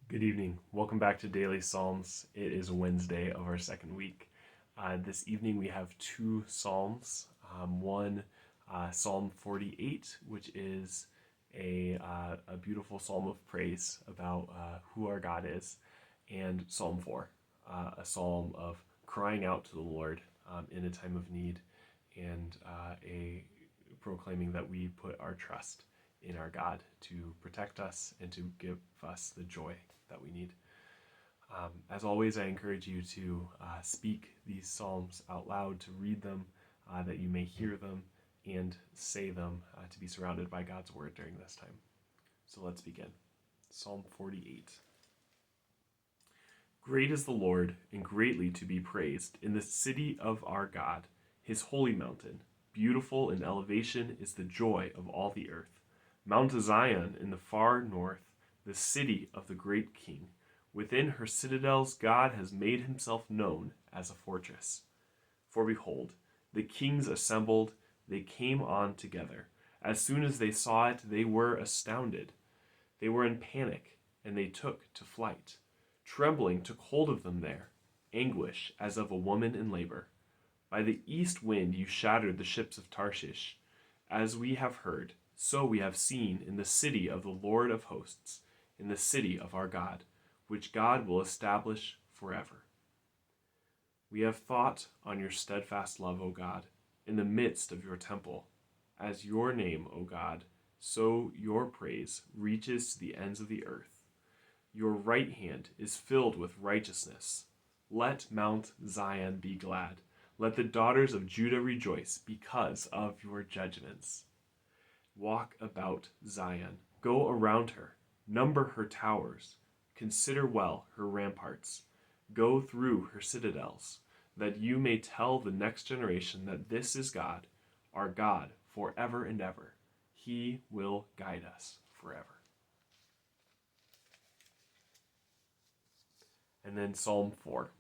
Good evening. Welcome back to Daily Psalms. It is Wednesday of our second week. This evening we have two Psalms. One, Psalm 48, which is a beautiful psalm of praise about who our God is, and Psalm 4, a psalm of crying out to the Lord in a time of need, and a proclaiming that we put our trust in our God to protect us and to give us the joy that we need. As always, I encourage you to speak these psalms out loud, to read them, that you may hear them and say them, to be surrounded by God's word during this time. So let's begin. Psalm 48. Great is the Lord, and greatly to be praised, in the city of our God, his holy mountain. Beautiful in elevation is the joy of all the earth. Mount Zion in the far north, the city of the great King. Within her citadels God has made himself known as a fortress. For behold, the kings assembled, they came on together. As soon as they saw it, they were astounded. They were in panic, and they took to flight. Trembling took hold of them there, anguish as of a woman in labor. By the east wind you shattered the ships of Tarshish. As we have heard, so we have seen in the city of the Lord of hosts, in the city of our God, which God will establish forever. We have thought on your steadfast love, O God, in the midst of your temple. As your name, O God, so your praise reaches to the ends of the earth. Your right hand is filled with righteousness. Let Mount Zion be glad. Let the daughters of Judah rejoice because of your judgments. Walk about Zion. Go around her. Number her towers. Consider well her ramparts. Go through her citadels, that you may tell the next generation that this is God, our God, forever and ever. He will guide us forever. And then Psalm 4.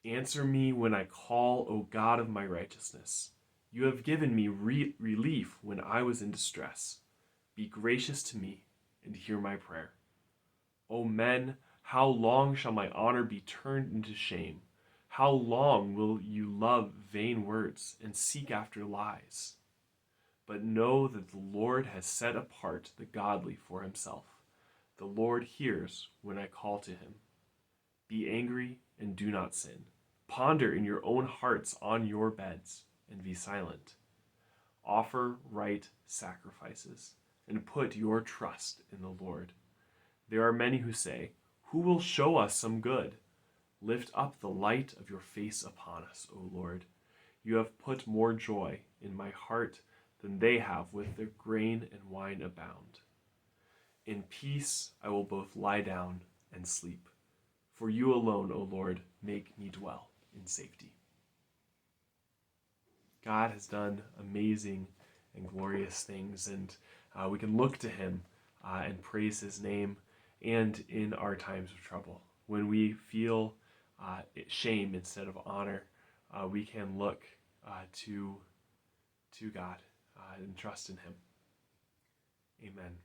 Answer me when I call, O God of my righteousness. You have given me relief when I was in distress. Be gracious to me and hear my prayer. O men, how long shall my honor be turned into shame? How long will you love vain words and seek after lies? But know that the Lord has set apart the godly for himself. The Lord hears when I call to him. Be angry and do not sin. Ponder in your own hearts on your beds and be silent. Offer right sacrifices and put your trust in the Lord. There are many who say, who will show us some good? Lift up the light of your face upon us, O Lord. You have put more joy in my heart than they have with their grain and wine abound. In peace I will both lie down and sleep. For you alone, O Lord, make me dwell in safety. God has done amazing and glorious things, and we can look to him and praise his name. And in our times of trouble, when we feel shame instead of honor, we can look to God and trust in him. Amen.